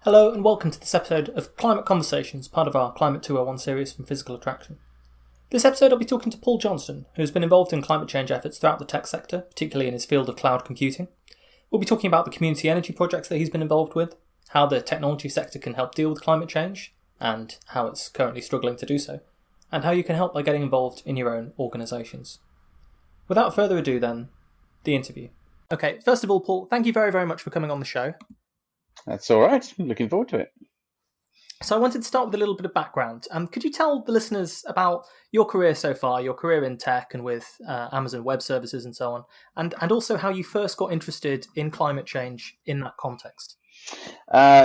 Hello and welcome to this episode of Climate Conversations, part of our Climate 201 series from Physical Attraction. This episode I'll be talking to Paul Johnston, who has been involved in climate change efforts throughout the tech sector, particularly in his field of cloud computing. We'll be talking about the community energy projects that he's been involved with, how the technology sector can help deal with climate change, and how it's currently struggling to do so, and how you can help by getting involved in your own organisations. Without further ado then, the interview. Okay, first of all, Paul, thank you very, very much for coming on the show. That's all right. I'm looking forward to it. So I wanted to start with a little bit of background. Could you tell the listeners about your career so far, your career in tech and with Amazon Web Services and so on, and also how you first got interested in climate change in that context?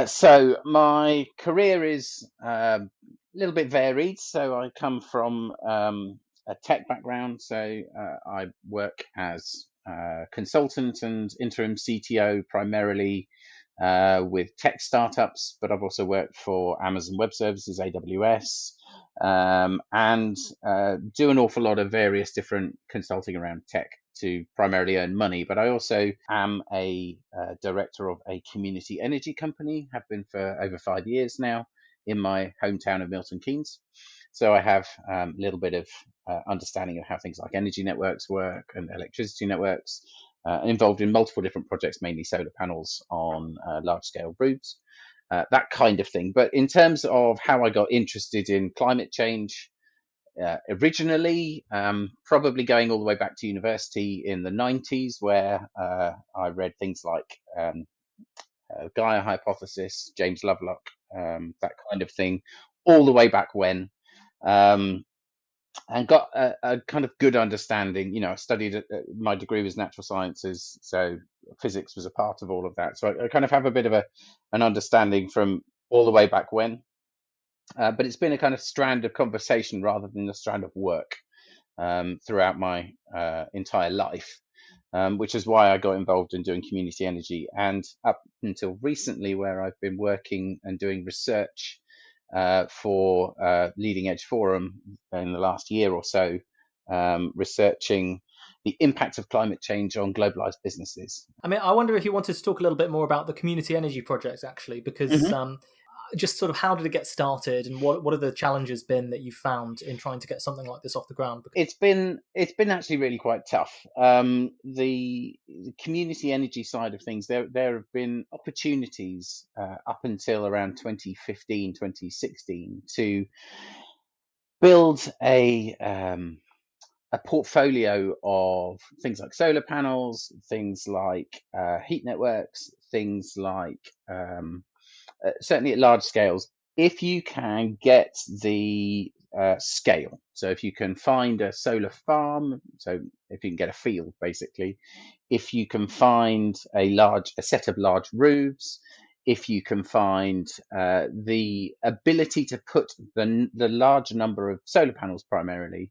So my career is a little bit varied. So I come from a tech background. So I work as a consultant and interim CTO primarily with tech startups, but I've also worked for Amazon Web Services, AWS, and do an awful lot of various different consulting around tech to primarily earn money. But I also am a director of a community energy company, have been for over 5 years now in my hometown of Milton Keynes. So I have a little bit of understanding of how things like energy networks work and electricity networks. Involved in multiple different projects, mainly solar panels on large-scale roofs, that kind of thing. But in terms of how I got interested in climate change, originally, probably going all the way back to university in the 90s, where I read things like Gaia hypothesis, James Lovelock, that kind of thing, all the way back when. And got a kind of good understanding. You know, I studied, my degree was natural sciences, so physics was a part of all of that. So I kind of have a bit of an understanding from all the way back when. But it's been a kind of strand of conversation rather than a strand of work throughout my entire life, which is why I got involved in doing community energy. And up until recently, where I've been working and doing research for Leading Edge Forum in the last year or so, researching the impact of climate change on globalized businesses. I mean, I wonder if you wanted to talk a little bit more about the community energy projects, actually, because just sort of how did it get started, and what have the challenges been that you found in trying to get something like this off the ground? It's been actually really quite tough. The community energy side of things, there have been opportunities up until around 2015, 2016 to build a portfolio of things like solar panels, things like heat networks, things like certainly at large scales, if you can get the scale. So if you can find a solar farm, so if you can get a field, basically, if you can find a set of large roofs, if you can find the ability to put the large number of solar panels primarily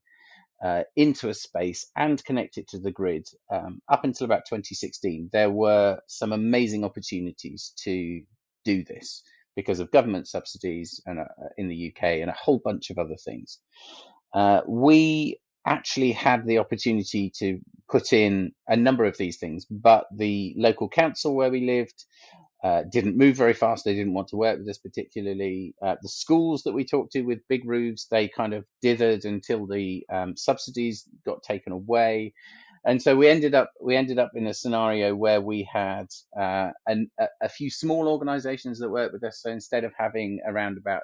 into a space and connect it to the grid, up until about 2016, there were some amazing opportunities to do this because of government subsidies and in the UK and a whole bunch of other things. We actually had the opportunity to put in a number of these things, but the local council where we lived didn't move very fast. They didn't want to work with us particularly. The schools that we talked to with big roofs, they kind of dithered until the subsidies got taken away. And so we ended up in a scenario where we had a few small organizations that worked with us. So instead of having around about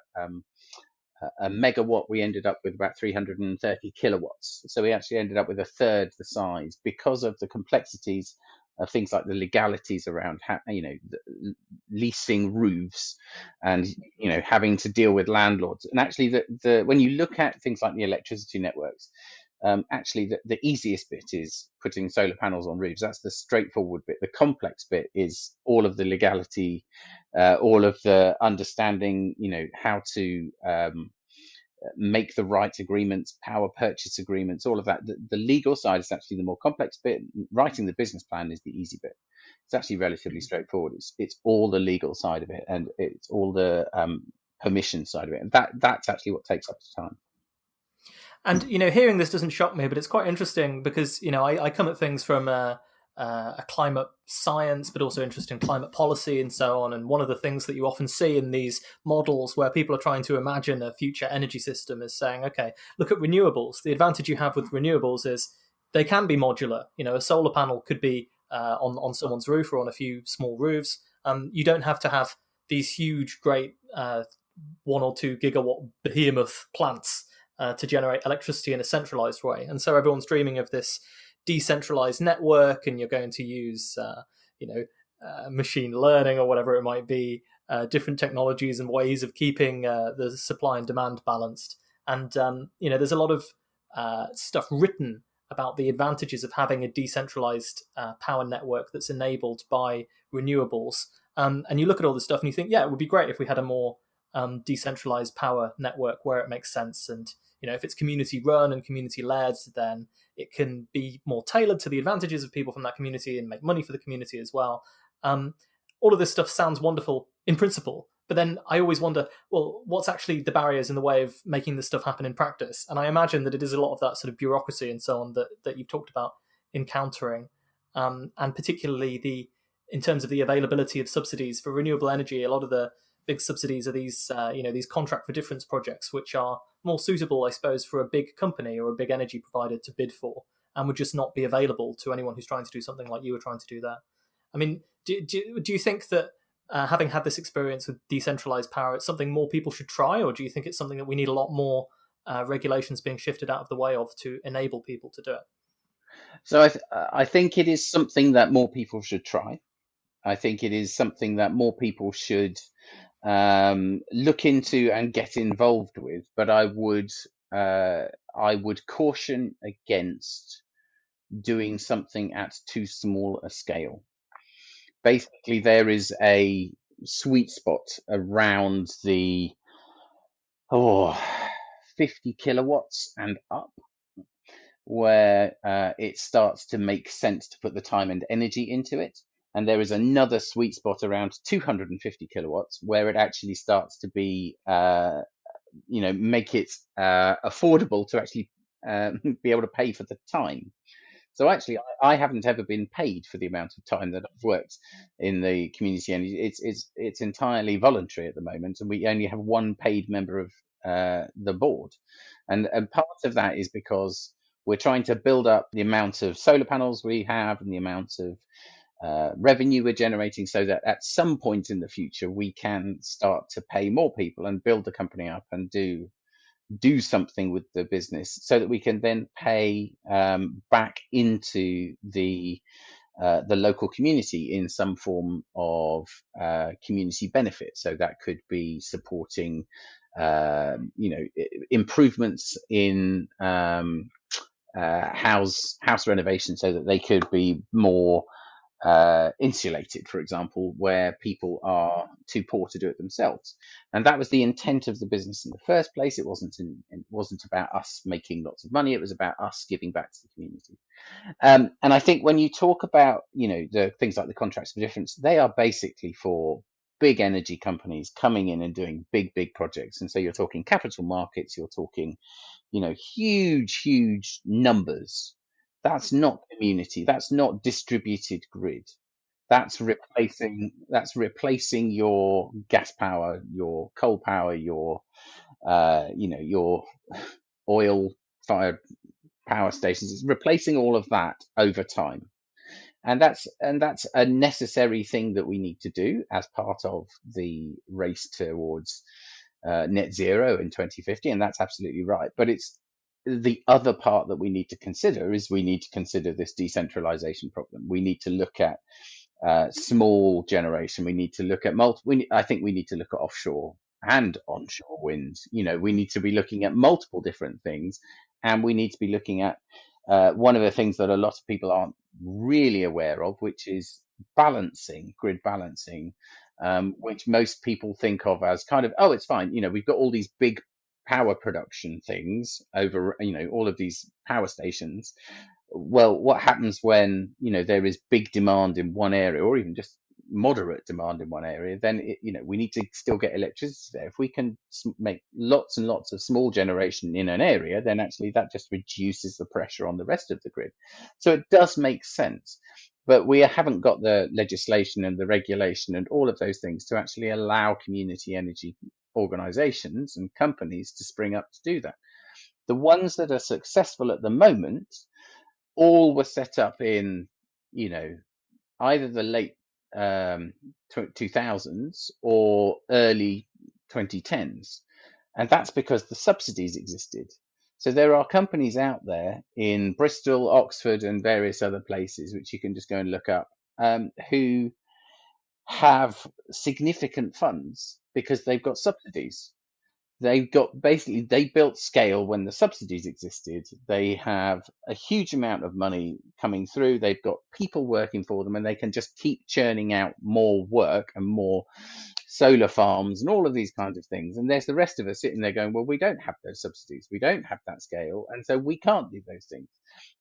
a megawatt, we ended up with about 330 kilowatts. So we actually ended up with a third the size because of the complexities of things like the legalities around, leasing roofs and, having to deal with landlords. And actually, when you look at things like the electricity networks, actually the easiest bit is putting solar panels on roofs. That's the straightforward bit. The complex bit is all of the legality, all of the understanding, how to make the right agreements, power purchase agreements, all of that. The legal side is actually the more complex bit. Writing the business plan is the easy bit. It's actually relatively straightforward. It's all the legal side of it, and it's all the permission side of it, and that's actually what takes up the time. And hearing this doesn't shock me, but it's quite interesting because I come at things from a climate science, but also interested in climate policy and so on. And one of the things that you often see in these models where people are trying to imagine a future energy system is saying, okay, look at renewables. The advantage you have with renewables is they can be modular. A solar panel could be on someone's roof or on a few small roofs. You don't have to have these huge, great 1 or 2 gigawatt behemoth plants to generate electricity in a centralized way. And so everyone's dreaming of this decentralized network, and you're going to use, machine learning or whatever it might be, different technologies and ways of keeping the supply and demand balanced. And, there's a lot of stuff written about the advantages of having a decentralized power network that's enabled by renewables. And you look at all this stuff and you think, yeah, it would be great if we had a more decentralized power network where it makes sense. And, if it's community run and community led, then it can be more tailored to the advantages of people from that community and make money for the community as well. All of this stuff sounds wonderful in principle, but then I always wonder, well, what's actually the barriers in the way of making this stuff happen in practice? And I imagine that it is a lot of that sort of bureaucracy and so on that you've talked about encountering, and particularly in terms of the availability of subsidies for renewable energy. A lot of the big subsidies are these contract for difference projects, which are more suitable, I suppose, for a big company or a big energy provider to bid for, and would just not be available to anyone who's trying to do something like you were trying to do there. I mean, do you think that having had this experience with decentralized power, it's something more people should try, or do you think it's something that we need a lot more regulations being shifted out of the way of to enable people to do it? So I think it is something that more people should try. I think it is something that more people should look into and get involved with. But I would caution against doing something at too small a scale. Basically, there is a sweet spot around the 50 kilowatts and up, where it starts to make sense to put the time and energy into it. And there is another sweet spot around 250 kilowatts where it actually starts to be, make it affordable to actually be able to pay for the time. So actually, I haven't ever been paid for the amount of time that I've worked in the community energy. It's entirely voluntary at the moment, and we only have one paid member of the board. And part of that is because we're trying to build up the amount of solar panels we have and the amount of revenue we're generating, so that at some point in the future we can start to pay more people and build the company up and do something with the business, so that we can then pay back into the local community in some form of community benefit. So that could be supporting improvements in house renovation, so that they could be more insulated, for example, where people are too poor to do it themselves. And that was the intent of the business in the first place. It wasn't about us making lots of money. It was about us giving back to the community. And I think when you talk about, the things like the contracts for difference, they are basically for big energy companies coming in and doing big projects. And so you're talking capital markets, you're talking, huge numbers. That's not community. That's not distributed grid. That's replacing your gas power, your coal power, your oil fired power stations. It's replacing all of that over time. And that's a necessary thing that we need to do as part of the race towards net zero in 2050. And that's absolutely right. But it's the other part that we need to consider this decentralization problem. We need to look at small generation. We need to look at I think we need to look at offshore and onshore wind. We need to be looking at multiple different things, and we need to be looking at one of the things that a lot of people aren't really aware of, which is grid balancing, which most people think of as kind of, it's fine. We've got all these big power production things over, all of these power stations. Well, what happens when, there is big demand in one area, or even just moderate demand in one area? Then, we need to still get electricity there. If we can make lots and lots of small generation in an area, then actually that just reduces the pressure on the rest of the grid. So it does make sense. but we haven't got the legislation and the regulation and all of those things to actually allow community energy organizations and companies to spring up to do that. The ones that are successful at the moment all were set up in, either the late 2000s or early 2010s. And that's because the subsidies existed. So there are companies out there in Bristol, Oxford, and various other places, which you can just go and look up, who have significant funds because they've got subsidies. They built scale when the subsidies existed. They have a huge amount of money coming through. They've got people working for them, and they can just keep churning out more work and more solar farms and all of these kinds of things. And there's the rest of us sitting there going, well, we don't have those subsidies. We don't have that scale. And so we can't do those things.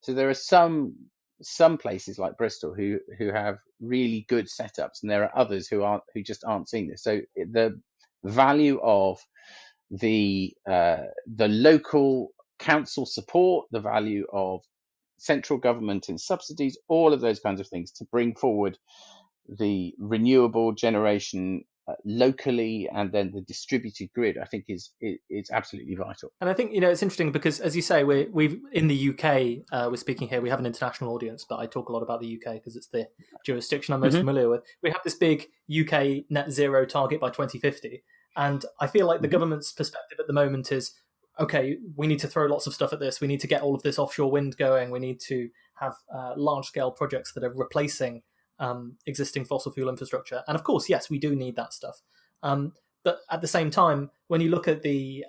So there are some places like Bristol who have really good setups, and there are others who just aren't seeing this. So the value of the local council support, the value of central government and subsidies, all of those kinds of things to bring forward the renewable generation locally, and then the distributed grid, I think is absolutely vital. And I think it's interesting because, as you say, we've in the UK, we're speaking here. We have an international audience, but I talk a lot about the UK because it's the jurisdiction I'm most familiar with. We have this big UK net zero target by 2050. And I feel like the government's perspective at the moment is, okay, we need to throw lots of stuff at this. We need to get all of this offshore wind going. We need to have large-scale projects that are replacing existing fossil fuel infrastructure. And of course, yes, we do need that stuff. But at the same time, when you look at the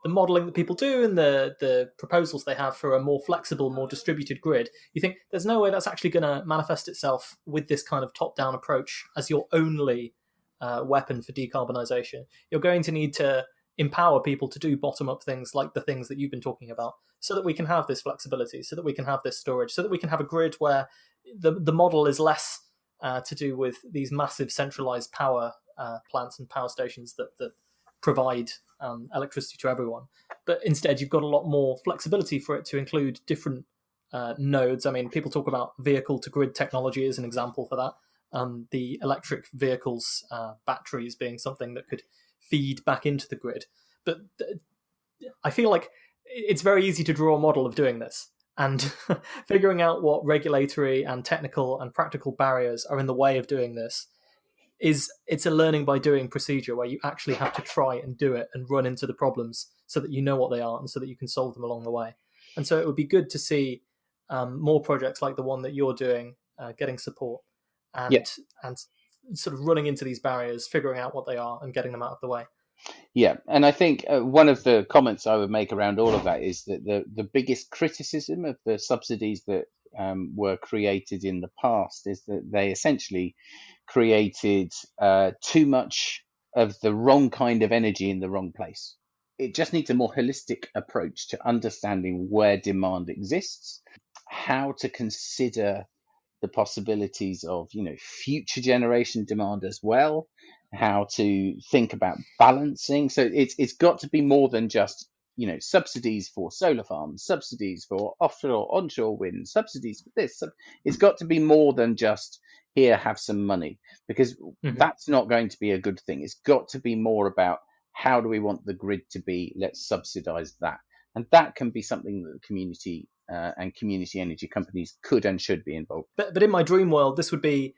modelling that people do and the proposals they have for a more flexible, more distributed grid, you think there's no way that's actually going to manifest itself with this kind of top-down approach as your only weapon for decarbonisation. You're going to need to empower people to do bottom-up things like the things that you've been talking about, so that we can have this flexibility, so that we can have this storage, so that we can have a grid where the model is less to do with these massive centralised power plants and power stations that provide electricity to everyone. But instead, you've got a lot more flexibility for it to include different nodes. I mean, people talk about vehicle-to-grid technology as an example for that. The electric vehicles batteries being something that could feed back into the grid. But I feel like it's very easy to draw a model of doing this, and figuring out what regulatory and technical and practical barriers are in the way of doing this it's a learning by doing procedure where you actually have to try and do it and run into the problems so that you know what they are and so that you can solve them along the way. And so it would be good to see more projects like the one that you're doing getting support and sort of running into these barriers, figuring out what they are and getting them out of the way. Yeah, and I think one of the comments I would make around all of that is that the biggest criticism of the subsidies that were created in the past is that they essentially created too much of the wrong kind of energy in the wrong place. It just needs a more holistic approach to understanding where demand exists, how to consider the possibilities of future generation demand as well, how to think about balancing. So it's got to be more than just subsidies for solar farms, subsidies for offshore onshore wind, subsidies for this. It's got to be more than just here, have some money, because that's not going to be a good thing. It's got to be more about how do we want the grid to be, let's subsidize that. And that can be something that the community and community energy companies could and should be involved. But in my dream world, this would be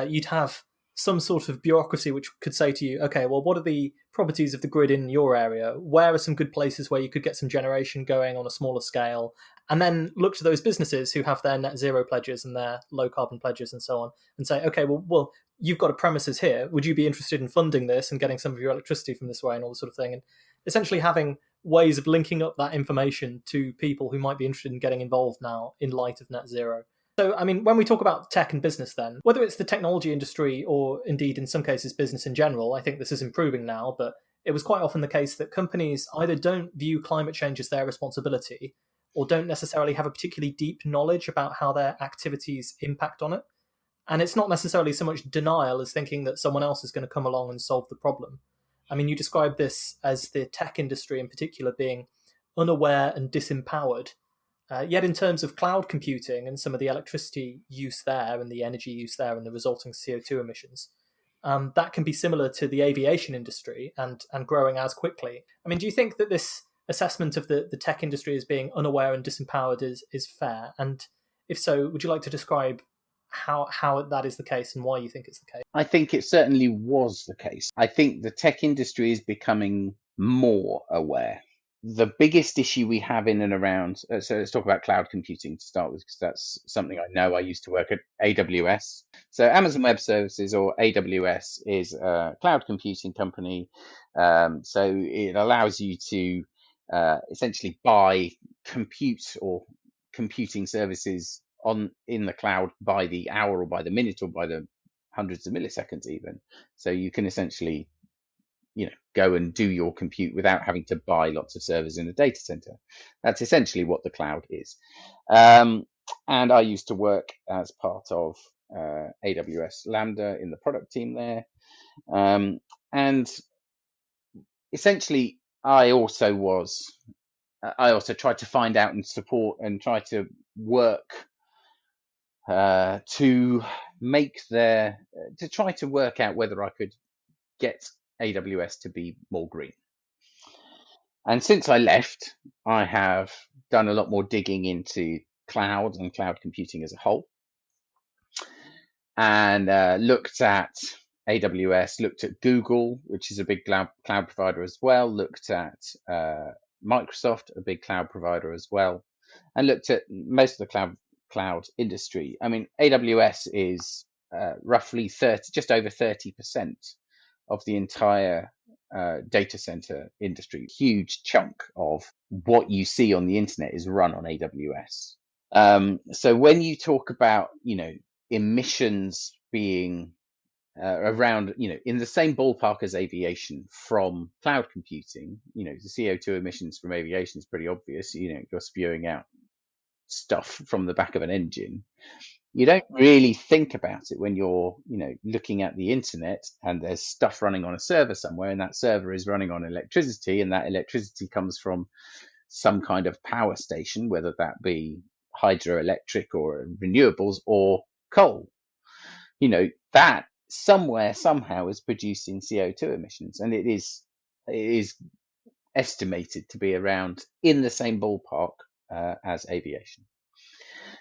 you'd have some sort of bureaucracy which could say to you, okay, well, what are the properties of the grid in your area? Where are some good places where you could get some generation going on a smaller scale? And then look to those businesses who have their net zero pledges and their low carbon pledges and so on, and say, okay, well, you've got a premises here. Would you be interested in funding this and getting some of your electricity from this way and all this sort of thing? And essentially having ways of linking up that information to people who might be interested in getting involved now in light of net zero. So, I mean, when we talk about tech and business then, whether it's the technology industry or indeed in some cases business in general, I think this is improving now, but it was quite often the case that companies either don't view climate change as their responsibility or don't necessarily have a particularly deep knowledge about how their activities impact on it. And it's not necessarily so much denial as thinking that someone else is going to come along and solve the problem. I mean, you described this as the tech industry in particular being unaware and disempowered. Yet in terms of cloud computing and some of the electricity use there and the energy use there and the resulting CO2 emissions, that can be similar to the aviation industry and growing as quickly. I mean, do you think that this assessment of the tech industry as being unaware and disempowered is fair? And if so, would you like to describe how that is the case and why you think it's the case? I think it certainly was the case. I think the tech industry is becoming more aware. The biggest issue we have in and around, so let's talk about cloud computing to start with, because that's something I know. I used to work at AWS. So Amazon Web Services, or AWS, is a cloud computing company. So it allows you to essentially buy compute or computing services in the cloud by the hour or by the minute or by the hundreds of milliseconds even. So you can essentially go and do your compute without having to buy lots of servers in a data center. That's essentially what the cloud is. And I used to work as part of AWS Lambda in the product team there. And essentially, I also tried to find out and support and try to work to try to work out whether I could get AWS to be more green. And since I left, I have done a lot more digging into cloud and cloud computing as a whole, and looked at AWS, looked at Google, which is a big cloud provider as well, looked at Microsoft, a big cloud provider as well, and looked at most of the cloud industry. I mean, AWS is roughly just over 30% of the entire data center industry. Huge chunk of what you see on the internet is run on AWS. So when you talk about, emissions being around, in the same ballpark as aviation from cloud computing, the CO2 emissions from aviation is pretty obvious. You're spewing out stuff from the back of an engine. You don't really think about it when you're, looking at the internet and there's stuff running on a server somewhere, and that server is running on electricity, and that electricity comes from some kind of power station, whether that be hydroelectric or renewables or coal. That somewhere, somehow is producing CO2 emissions, and it is estimated to be around in the same ballpark as aviation.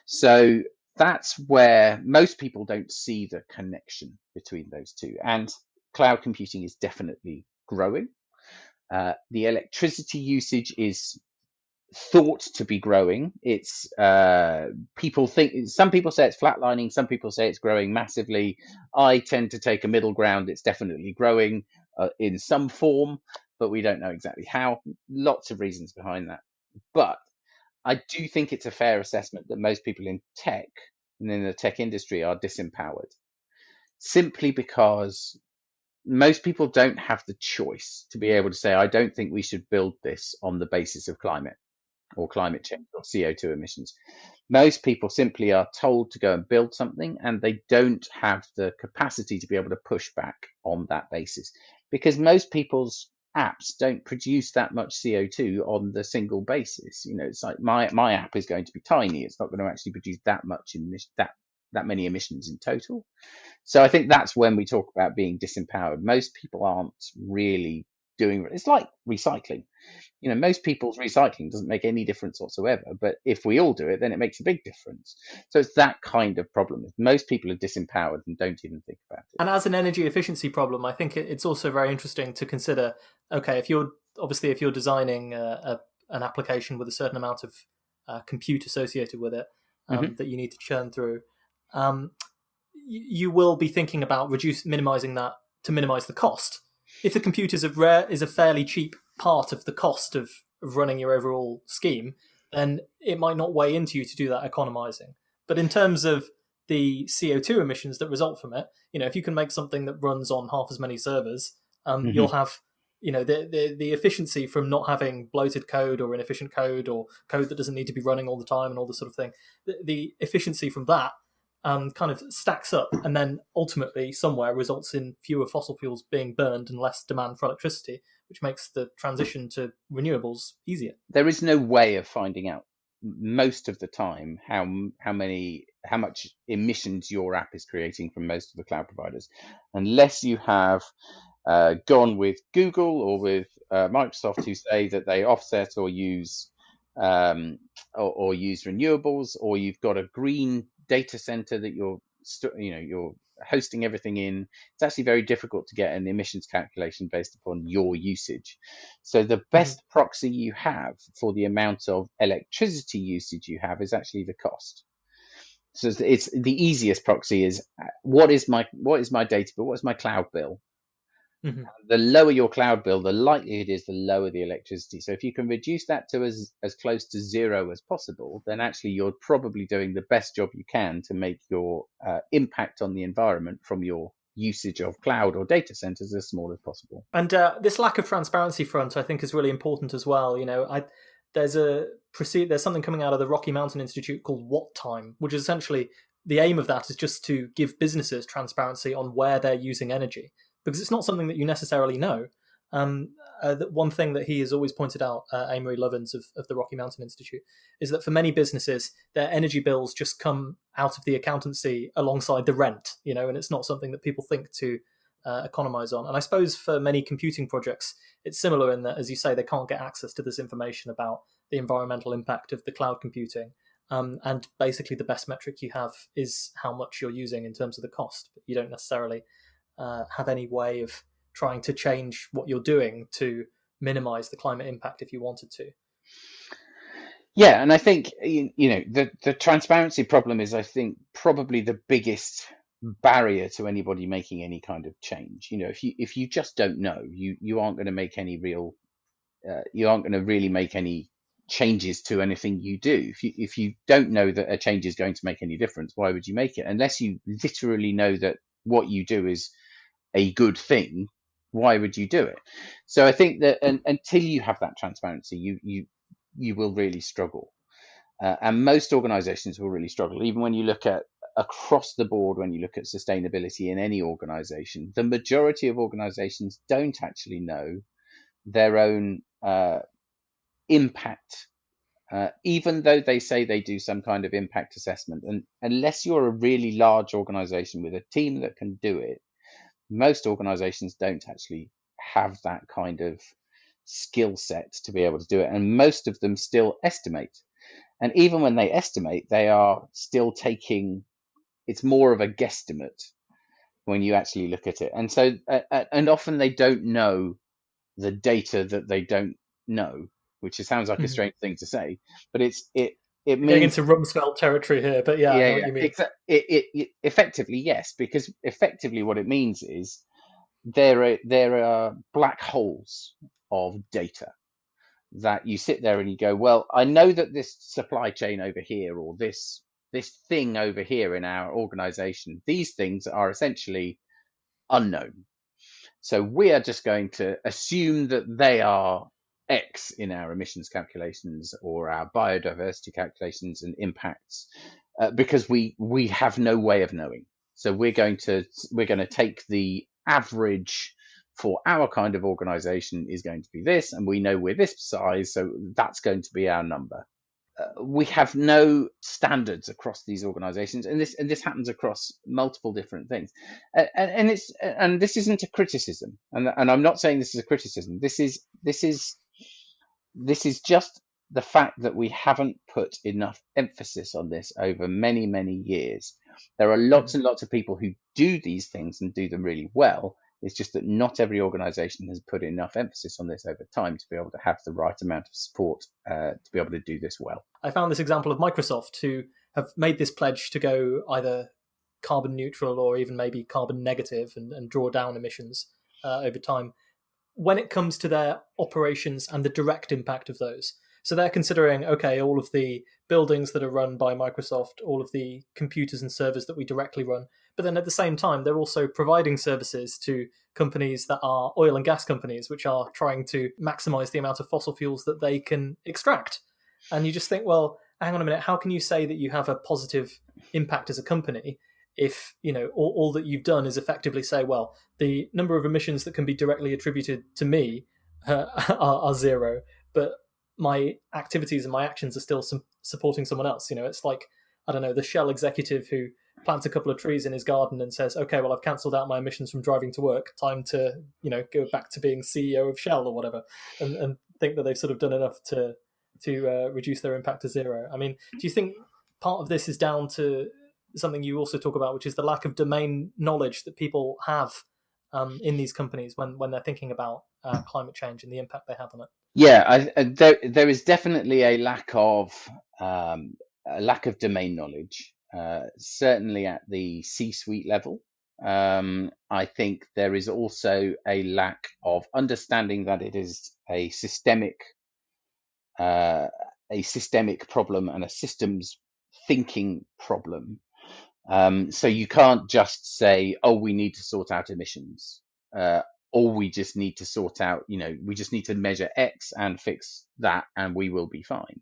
So that's where most people don't see the connection between those two. And cloud computing is definitely growing. The electricity usage is thought to be growing. It's some people say it's flatlining, some people say it's growing massively. I tend to take a middle ground. It's definitely growing in some form, but we don't know exactly how. Lots of reasons behind that. But I do think it's a fair assessment that most people in tech and in the tech industry are disempowered, simply because most people don't have the choice to be able to say, I don't think we should build this on the basis of climate or climate change or CO2 emissions. Most people simply are told to go and build something, and they don't have the capacity to be able to push back on that basis, because most people's apps don't produce that much CO2 on the single basis. It's like my app is going to be tiny. It's not going to actually produce that much that many emissions in total. So I think that's when we talk about being disempowered. Most people aren't really doing it. It's like recycling. Most people's recycling doesn't make any difference whatsoever. But if we all do it, then it makes a big difference. So it's that kind of problem. Most people are disempowered and don't even think about it. And as an energy efficiency problem, I think it's also very interesting to consider, okay, if you're designing an application with a certain amount of compute associated with it that you need to churn through, you will be thinking about minimizing that to minimize the cost. If the compute is a fairly cheap part of the cost of running your overall scheme, then it might not weigh into you to do that economizing. But in terms of the CO2 emissions that result from it, if you can make something that runs on half as many servers, you'll have, the efficiency from not having bloated code or inefficient code or code that doesn't need to be running all the time and all this sort of thing. The efficiency from that kind of stacks up, and then ultimately somewhere results in fewer fossil fuels being burned and less demand for electricity, which makes the transition to renewables easier. There is no way of finding out most of the time how much emissions your app is creating from most of the cloud providers, unless you have gone with Google or with Microsoft, who say that they offset or use or use renewables, or you've got a green data center that you're hosting everything in. It's actually very difficult to get an emissions calculation based upon your usage. So the best proxy you have for the amount of electricity usage you have is actually the cost. So it's the easiest proxy is what is my data bill, what is my cloud bill. The lower your cloud bill, the likelihood is the lower the electricity. So if you can reduce that to as close to zero as possible, then actually you're probably doing the best job you can to make your impact on the environment from your usage of cloud or data centers as small as possible. And this lack of transparency front, I think, is really important as well. There's something coming out of the Rocky Mountain Institute called What Time, which is essentially the aim of that is just to give businesses transparency on where they're using energy, because it's not something that you necessarily know. One thing that he has always pointed out, Amory Lovins of the Rocky Mountain Institute, is that for many businesses, their energy bills just come out of the accountancy alongside the rent, and it's not something that people think to economize on. And I suppose for many computing projects, it's similar in that, as you say, they can't get access to this information about the environmental impact of the cloud computing. And basically the best metric you have is how much you're using in terms of the cost, but you don't necessarily have any way of trying to change what you're doing to minimize the climate impact if you wanted to. Yeah, and I think the transparency problem is, I think, probably the biggest barrier to anybody making any kind of change. If you just don't know, you aren't going to make any real you aren't going to really make any changes to anything you do. If you don't know that a change is going to make any difference, why would you make it? Unless you literally know that what you do is a good thing, why would you do it? So I think that until you have that transparency, you will really struggle, and most organizations will really struggle. Even when you look at across the board, when you look at sustainability in any organization, the majority of organizations don't actually know their own impact, even though they say they do some kind of impact assessment. And unless you're a really large organization with a team that can do it, most organizations don't actually have that kind of skill set to be able to do it. And most of them still estimate. And even when they estimate, they are still it's more of a guesstimate when you actually look at it. And so, and often they don't know the data that they don't know, which sounds like a strange thing to say, but it means getting into Rumsfeld territory here. But yeah, I know what you mean. It effectively, yes, because effectively what it means is there are black holes of data that you sit there and you go, well, I know that this supply chain over here, or this thing over here in our organization, these things are essentially unknown. So we are just going to assume that they are X in our emissions calculations or our biodiversity calculations and impacts, because we have no way of knowing. So we're going to take the average for our kind of organization is going to be this, and we know we're this size, so that's going to be our number. We have no standards across these organizations, and this happens across multiple different things. And this isn't a criticism, and I'm not saying this is a criticism. This is just the fact that we haven't put enough emphasis on this over many, many years. There are lots and lots of people who do these things and do them really well. It's just that not every organization has put enough emphasis on this over time to be able to have the right amount of support to be able to do this well. I found this example of Microsoft, who have made this pledge to go either carbon neutral or even maybe carbon negative and draw down emissions over time when it comes to their operations and the direct impact of those. So they're considering, okay, all of the buildings that are run by Microsoft, all of the computers and servers that we directly run, but then at the same time, they're also providing services to companies that are oil and gas companies, which are trying to maximize the amount of fossil fuels that they can extract. And you just think, well, hang on a minute, how can you say that you have a positive impact as a company if, all that you've done is effectively say, well, the number of emissions that can be directly attributed to me are zero, but my activities and my actions are still supporting someone else. It's like, I don't know, the Shell executive who plants a couple of trees in his garden and says, okay, well, I've cancelled out my emissions from driving to work. Time to, go back to being CEO of Shell or whatever, and think that they've sort of done enough to reduce their impact to zero. I mean, do you think part of this is down to something you also talk about, which is the lack of domain knowledge that people have in these companies when they're thinking about climate change and the impact they have on it? Yeah, there is definitely a lack of domain knowledge, certainly at the C-suite level. I think there is also a lack of understanding that it is a systemic problem and a systems thinking problem. So you can't just say, oh, we need to sort out emissions, or we just need to sort out, we just need to measure X and fix that and we will be fine.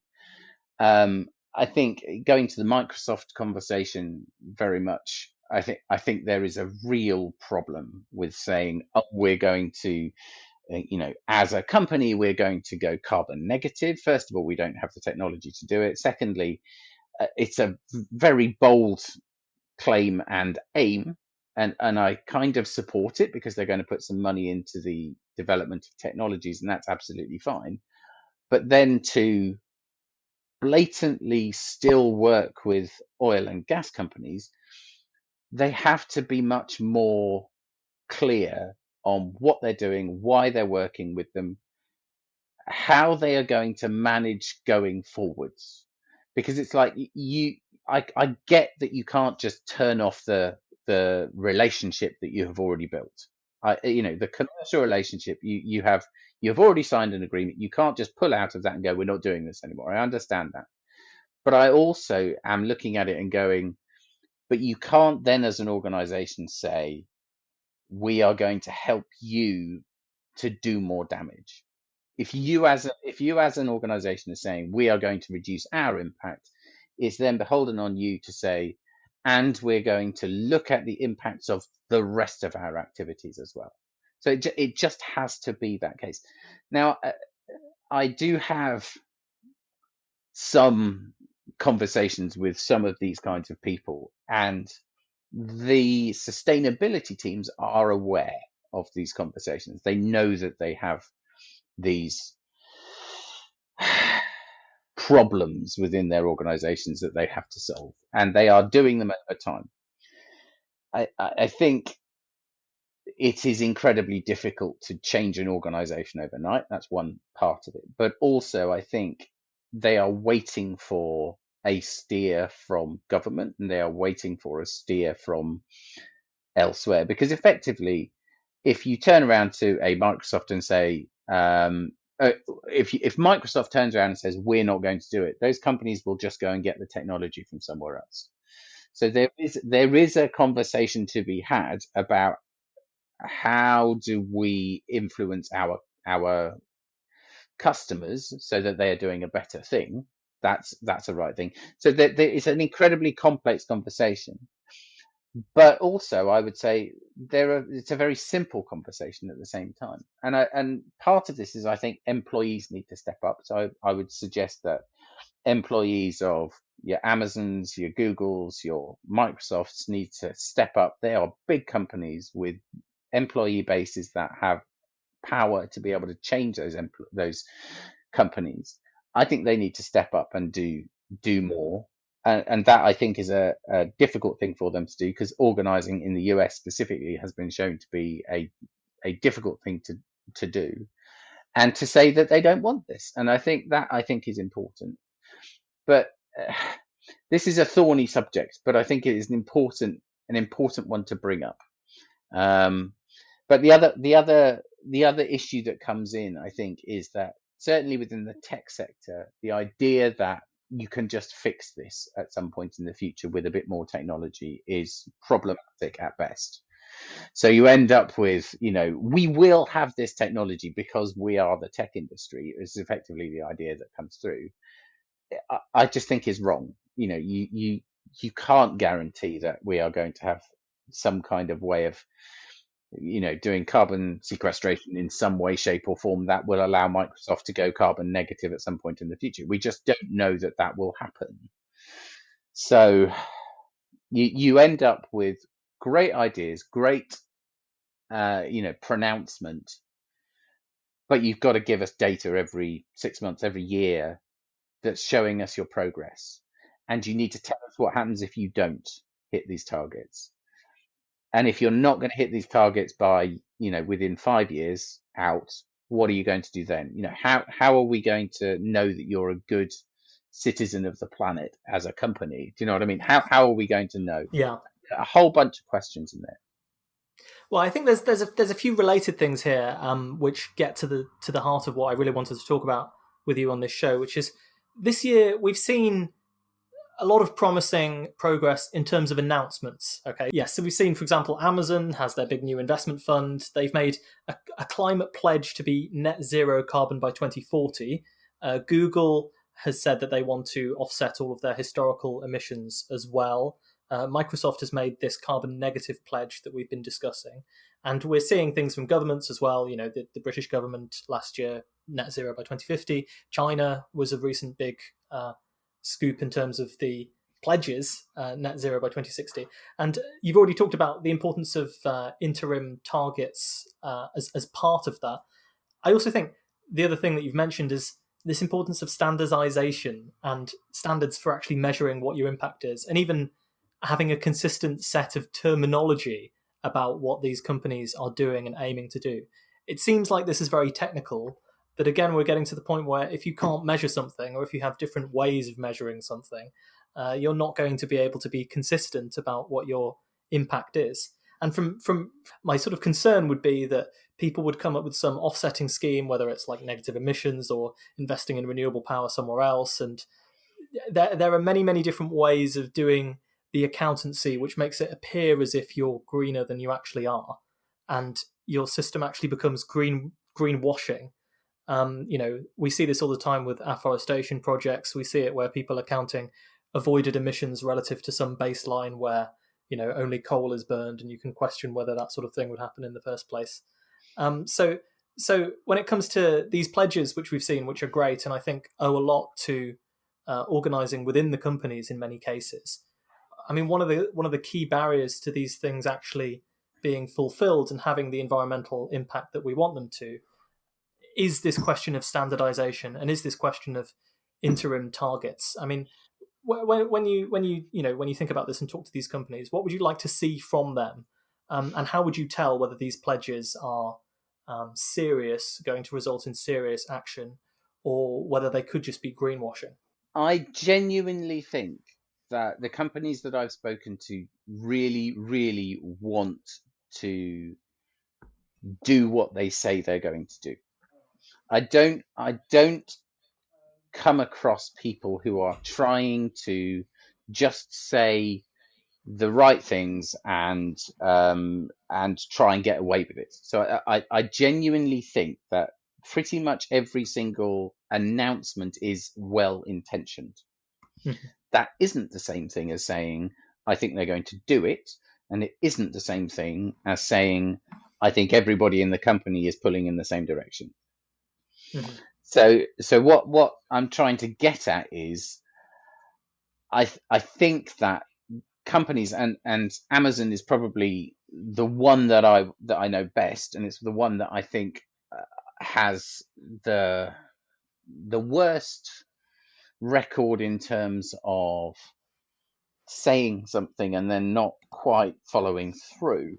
I think going to the Microsoft conversation very much, I think there is a real problem with saying, oh, we're going to, as a company, we're going to go carbon negative. First of all, we don't have the technology to do it. Secondly, it's a very bold claim and aim, and I kind of support it because they're going to put some money into the development of technologies, and that's absolutely fine. But then to blatantly still work with oil and gas companies, they have to be much more clear on what they're doing, why they're working with them, how they are going to manage going forwards. Because it's like I get that you can't just turn off the relationship that you have already built. The commercial relationship you've already signed an agreement. You can't just pull out of that and go, we're not doing this anymore. I understand that. But I also am looking at it and going, but you can't then as an organization say, we are going to help you to do more damage. If you as an organization are saying we are going to reduce our impact, it's then beholden on you to say, and we're going to look at the impacts of the rest of our activities as well. So it just has to be that case. Now, I do have some conversations with some of these kinds of people, and the sustainability teams are aware of these conversations. They know that they have these problems within their organizations that they have to solve, and they are doing them at a time. I think it is incredibly difficult to change an organization overnight. That's one part of it. But also, I think they are waiting for a steer from government, and they are waiting for a steer from elsewhere. Because effectively, if you turn around to a Microsoft and say, if Microsoft turns around and says, we're not going to do it, those companies will just go and get the technology from somewhere else. So there is a conversation to be had about how do we influence our customers so that they are doing a better thing. That's a right thing. So there is an incredibly complex conversation. But also, I would say it's a very simple conversation at the same time. And part of this is, I think, employees need to step up. So I would suggest that employees of your Amazons, your Googles, your Microsofts need to step up. They are big companies with employee bases that have power to be able to change those companies. I think they need to step up and do more. And that, I think, is a difficult thing for them to do, because organizing in the US specifically has been shown to be a difficult thing to do, and to say that they don't want this. And I think is important. But this is a thorny subject, but I think it is an important one to bring up. But the other issue that comes in, I think, is that certainly within the tech sector, the idea that you can just fix this at some point in the future with a bit more technology is problematic at best. So you end up with, we will have this technology because we are the tech industry, is effectively the idea that comes through. I just think is wrong. You can't guarantee that we are going to have some kind of way of doing carbon sequestration in some way, shape, or form that will allow Microsoft to go carbon negative at some point in the future. We just don't know that will happen. So you end up with great ideas, great pronouncement, but you've got to give us data every 6 months, every year, that's showing us your progress. And you need to tell us what happens if you don't hit these targets. And if you're not going to hit these targets by, within 5 years out, what are you going to do then? How are we going to know that you're a good citizen of the planet as a company? Do you know what I mean? How are we going to know? Yeah. A whole bunch of questions in there. Well, I think there's a few related things here, which get to the heart of what I really wanted to talk about with you on this show, which is this year we've seen a lot of promising progress in terms of announcements. Okay, yes, so we've seen, for example, Amazon has their big new investment fund. They've made a climate pledge to be net zero carbon by 2040. Google has said that they want to offset all of their historical emissions as well. Microsoft has made this carbon negative pledge that we've been discussing. And we're seeing things from governments as well. The British government last year, net zero by 2050. China was a recent big scoop in terms of the pledges, net zero by 2060. And you've already talked about the importance of interim targets as part of that. I also think the other thing that you've mentioned is this importance of standardization and standards for actually measuring what your impact is, and even having a consistent set of terminology about what these companies are doing and aiming to do. It seems like this is very technical, but again, we're getting to the point where if you can't measure something, or if you have different ways of measuring something, you're not going to be able to be consistent about what your impact is. And from my sort of concern would be that people would come up with some offsetting scheme, whether it's like negative emissions or investing in renewable power somewhere else. And there are many, many different ways of doing the accountancy, which makes it appear as if you're greener than you actually are. And your system actually becomes greenwashing. We see this all the time with afforestation projects. We see it where people are counting avoided emissions relative to some baseline where, only coal is burned, and you can question whether that sort of thing would happen in the first place. So when it comes to these pledges, which we've seen, which are great, and I think owe a lot to organizing within the companies in many cases. I mean, one of the key barriers to these things actually being fulfilled and having the environmental impact that we want them to is this question of standardization, and is this question of interim targets. I mean, when you think about this and talk to these companies, what would you like to see from them, and how would you tell whether these pledges are serious, going to result in serious action, or whether they could just be greenwashing? I genuinely think that the companies that I've spoken to really, really want to do what they say they're going to do. I don't come across people who are trying to just say the right things and try and get away with it. So I genuinely think that pretty much every single announcement is well intentioned. That isn't the same thing as saying I think they're going to do it, and it isn't the same thing as saying I think everybody in the company is pulling in the same direction. So what I'm trying to get at is I think that companies, and Amazon is probably the one that I know best, and it's the one that I think has the worst record in terms of saying something and then not quite following through.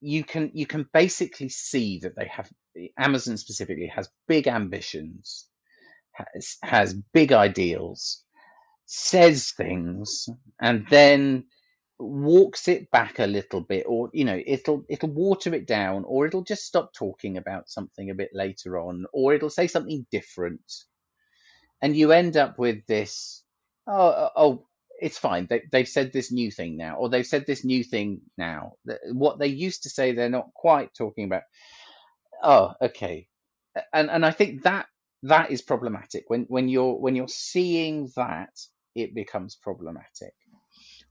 You can basically see that they have, Amazon specifically has big ambitions, has big ideals, says things, and then walks it back a little bit, or it'll water it down, or it'll just stop talking about something a bit later on, or it'll say something different, and you end up with this it's fine, they've said this new thing now, or they've said this new thing now, what they used to say they're not quite talking about. Oh, okay. And I think that is problematic. When you're seeing that, it becomes problematic.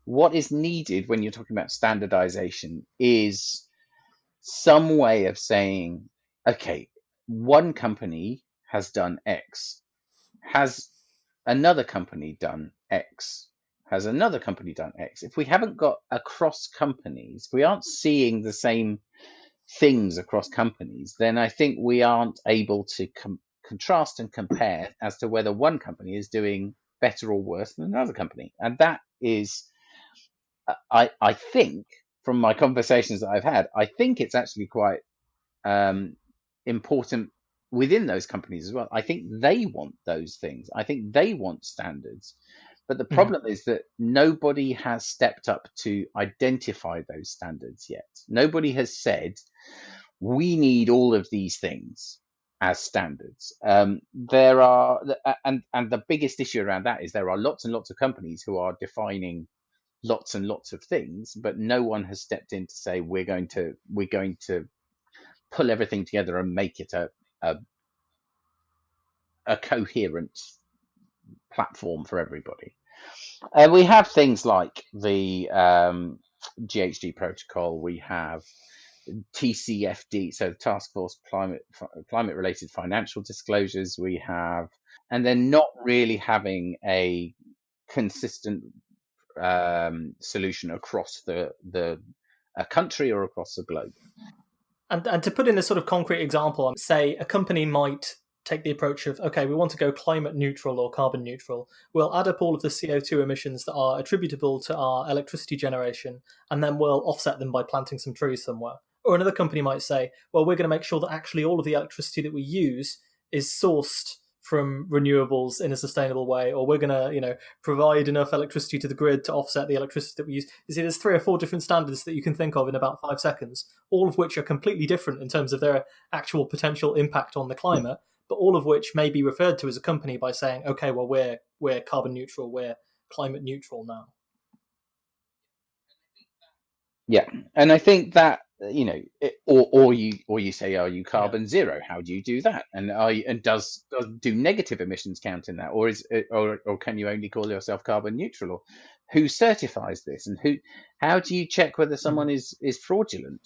What is needed when you're talking about standardization is some way of saying, okay, one company has done X. Has another company done X? Has another company done X? If we haven't got across companies, if we aren't seeing the same things across companies, then I think we aren't able to contrast and compare as to whether one company is doing better or worse than another company. And that is, I think, from my conversations that I've had, I think it's actually quite important within those companies as well. I think they want those things. I think they want standards. But the problem is that nobody has stepped up to identify those standards yet. Nobody has said, we need all of these things as standards. There are, and the biggest issue around that is there are lots and lots of companies who are defining lots and lots of things, but no one has stepped in to say we're going to pull everything together and make it a coherent platform for everybody. We have things like the GHG protocol. We have TCFD, so the Task Force Climate Related Financial Disclosures. We have, and they're not really having a consistent solution across a country or across the globe. And to put in a sort of concrete example, say a company might take the approach of, okay, we want to go climate neutral or carbon neutral. We'll add up all of the CO2 emissions that are attributable to our electricity generation, and then we'll offset them by planting some trees somewhere. Or another company might say, well, we're going to make sure that actually all of the electricity that we use is sourced from renewables in a sustainable way, or we're going to, provide enough electricity to the grid to offset the electricity that we use. You see, there's 3 or 4 different standards that you can think of in about 5 seconds, all of which are completely different in terms of their actual potential impact on the climate, but all of which may be referred to as a company by saying, okay, well, we're carbon neutral, we're climate neutral now. Yeah, and I think that or you say, are you carbon zero? How do you do that? And does do negative emissions count in that, or can you only call yourself carbon neutral? Or who certifies this, and how do you check whether someone is fraudulent?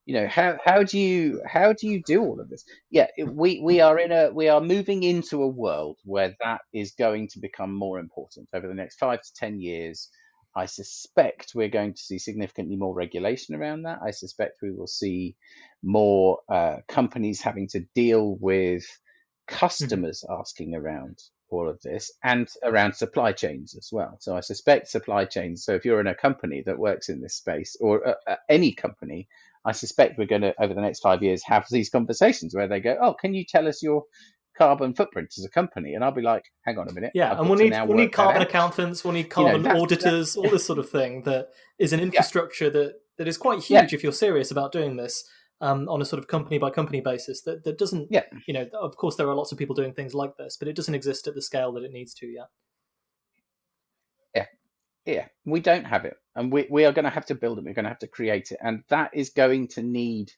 How do you do all of this? Yeah, we are moving into a world where that is going to become more important over the next 5 to 10 years. I suspect we're going to see significantly more regulation around that. I suspect we will see more companies having to deal with customers asking around all of this, and around supply chains as well. So I suspect supply chains. So if you're in a company that works in this space, or any company, I suspect we're going to, over the next 5 years, have these conversations where they go, oh, can you tell us your carbon footprint as a company? And I'll be like, hang on a minute. Yeah, and we'll need carbon accountants, we'll need carbon auditors, all this sort of thing that is an infrastructure that is quite huge if you're serious about doing this on a sort of company by company basis. That doesn't, of course there are lots of people doing things like this, but it doesn't exist at the scale that it needs to yet. Yeah, we don't have it, and we are going to have to build it. We're going to have to create it, and that is going to need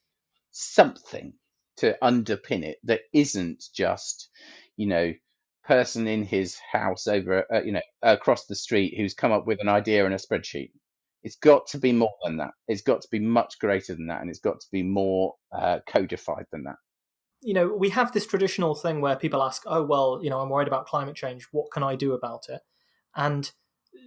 something to underpin it that isn't just, person in his house over, across the street who's come up with an idea in a spreadsheet. It's got to be more than that. It's got to be much greater than that, and it's got to be more codified than that. We have this traditional thing where people ask, oh, well, I'm worried about climate change. What can I do about it? And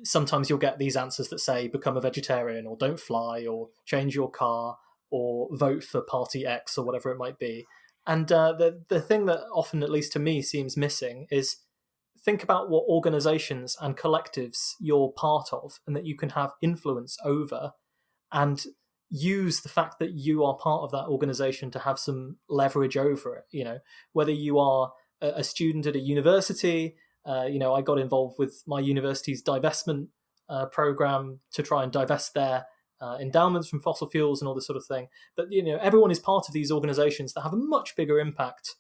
sometimes you'll get these answers that say, become a vegetarian, or don't fly, or change your car, or vote for party X, or whatever it might be. And the thing that often, at least to me, seems missing is think about what organizations and collectives you're part of and that you can have influence over, and use the fact that you are part of that organization to have some leverage over it. Whether you are a student at a university, I got involved with my university's divestment program to try and divest their endowments from fossil fuels and all this sort of thing. But everyone is part of these organizations that have a much bigger impact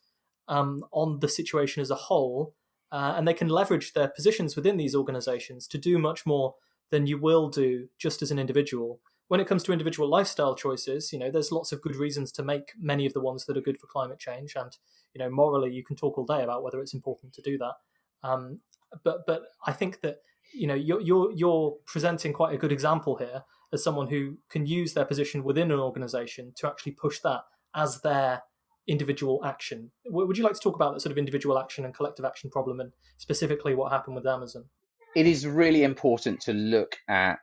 on the situation as a whole, and they can leverage their positions within these organizations to do much more than you will do just as an individual. When it comes to individual lifestyle choices, there's lots of good reasons to make many of the ones that are good for climate change, and morally you can talk all day about whether it's important to do that. But I think that you're presenting quite a good example here as someone who can use their position within an organization to actually push that as their individual action. Would you like to talk about that sort of individual action and collective action problem, and specifically what happened with Amazon? It is really important to look at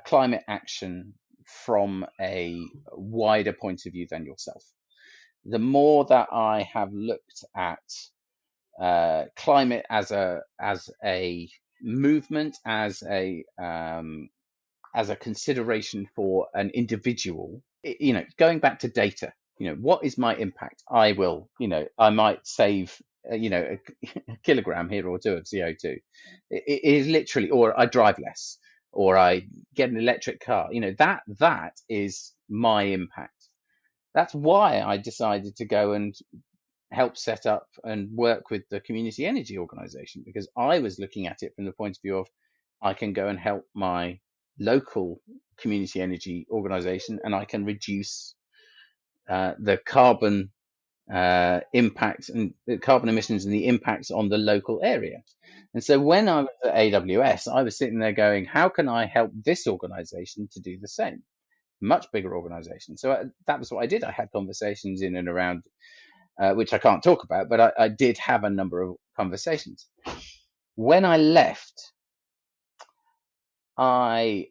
climate action from a wider point of view than yourself. The more that I have looked at climate as a movement, as a consideration for an individual, going back to data, what is my impact? I might save a kilogram here or two of CO2. It is literally, or I drive less, or I get an electric car. That is my impact. That's why I decided to go and help set up and work with the community energy organization, because I was looking at it from the point of view of I can go and help my local community energy organization, and I can reduce the carbon impact and the carbon emissions and the impacts on the local area. And so when I was at AWS, I was sitting there going, how can I help this organization to do the same? Much bigger organization. So that was what I did. I had conversations in and around, which I can't talk about, but I did have a number of conversations. When I left, I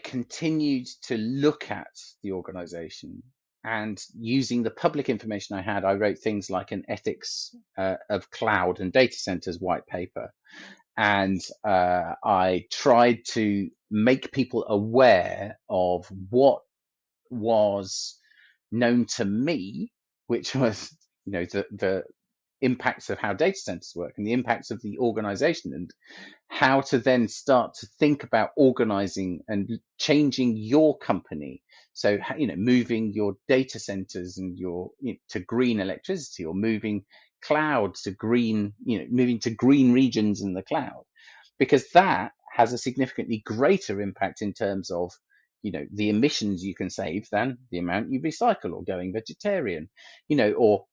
continued to look at the organization, and using the public information I had, I wrote things like an ethics of cloud and data centers white paper. And I tried to make people aware of what was known to me, which was, the impacts of how data centers work and the impacts of the organization, and how to then start to think about organizing and changing your company. So, moving your data centers and to green electricity, or moving cloud to green, moving to green regions in the cloud, because that has a significantly greater impact in terms of, the emissions you can save than the amount you recycle, or going vegetarian, or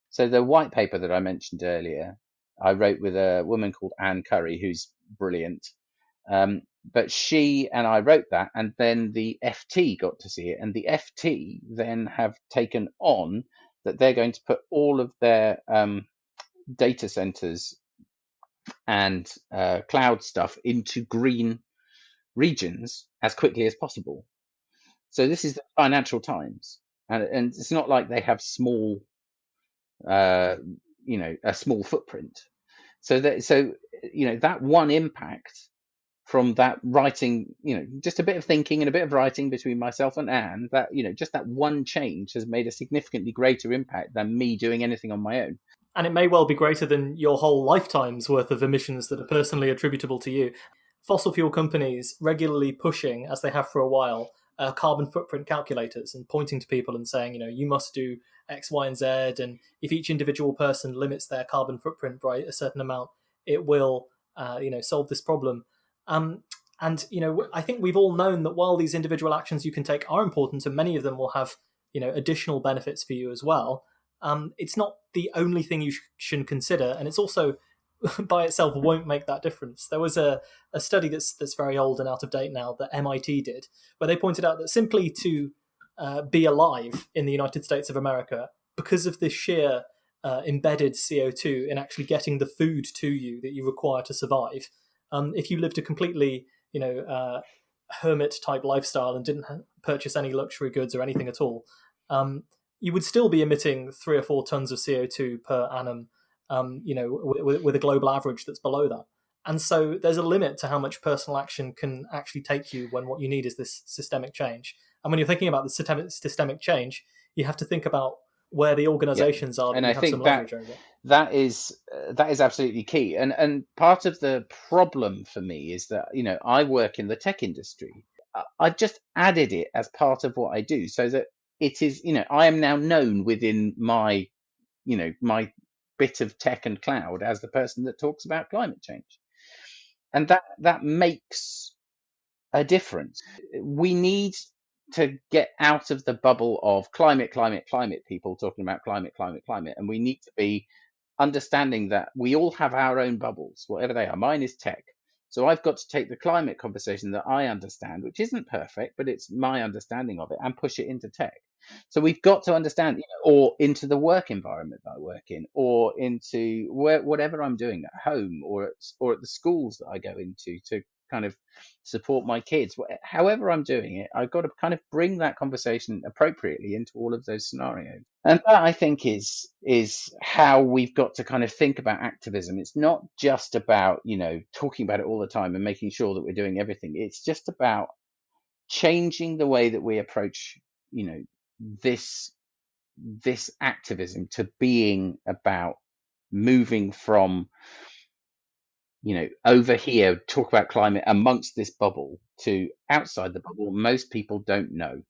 so the white paper that I mentioned earlier, I wrote with a woman called Anne Curry, who's brilliant. But she and I wrote that, and then the FT got to see it, and the FT then have taken on that they're going to put all of their data centers and cloud stuff into green regions as quickly as possible. So this is the Financial Times, and it's not like they have small a small footprint. So that one impact from that writing, just a bit of thinking and a bit of writing between myself and Anne, that, just that one change has made a significantly greater impact than me doing anything on my own. And it may well be greater than your whole lifetime's worth of emissions that are personally attributable to you. Fossil fuel companies regularly pushing, as they have for a while, carbon footprint calculators, and pointing to people and saying, you must do X, Y, and Z, and if each individual person limits their carbon footprint by a certain amount, it will, solve this problem. And I think we've all known that while these individual actions you can take are important, and many of them will have, additional benefits for you as well, it's not the only thing you should consider, and it's also by itself won't make that difference. There was a study that's very old and out of date now that MIT did, where they pointed out that simply to be alive in the United States of America, because of the sheer embedded CO2 in actually getting the food to you that you require to survive, if you lived a completely hermit type lifestyle and didn't purchase any luxury goods or anything at all, you would still be emitting 3 or 4 tons of CO2 per annum, with a global average that's below that. And so there's a limit to how much personal action can actually take you when what you need is this systemic change. And when you're thinking about the systemic change, you have to think about where the organizations are that and you I have think some leverage over. That is absolutely key. And part of the problem for me is that, I work in the tech industry. I just added it as part of what I do, so that it is, I am now known within my, my bit of tech and cloud as the person that talks about climate change. And that makes a difference. We need to get out of the bubble of climate people talking about climate, and we need to be understanding that we all have our own bubbles, whatever they are. Mine is tech. So I've got to take the climate conversation that I understand, which isn't perfect, but it's my understanding of it, and push it into tech. So we've got to understand, or into the work environment that I work in, or into whatever I'm doing at home, or at the schools that I go into to kind of support my kids. However I'm doing it, I've got to kind of bring that conversation appropriately into all of those scenarios. And that, I think, is how we've got to kind of think about activism. It's not just about, talking about it all the time and making sure that we're doing everything. It's just about changing the way that we approach, this activism to being about moving from, over here, talk about climate amongst this bubble, to outside the bubble. Most people don't know.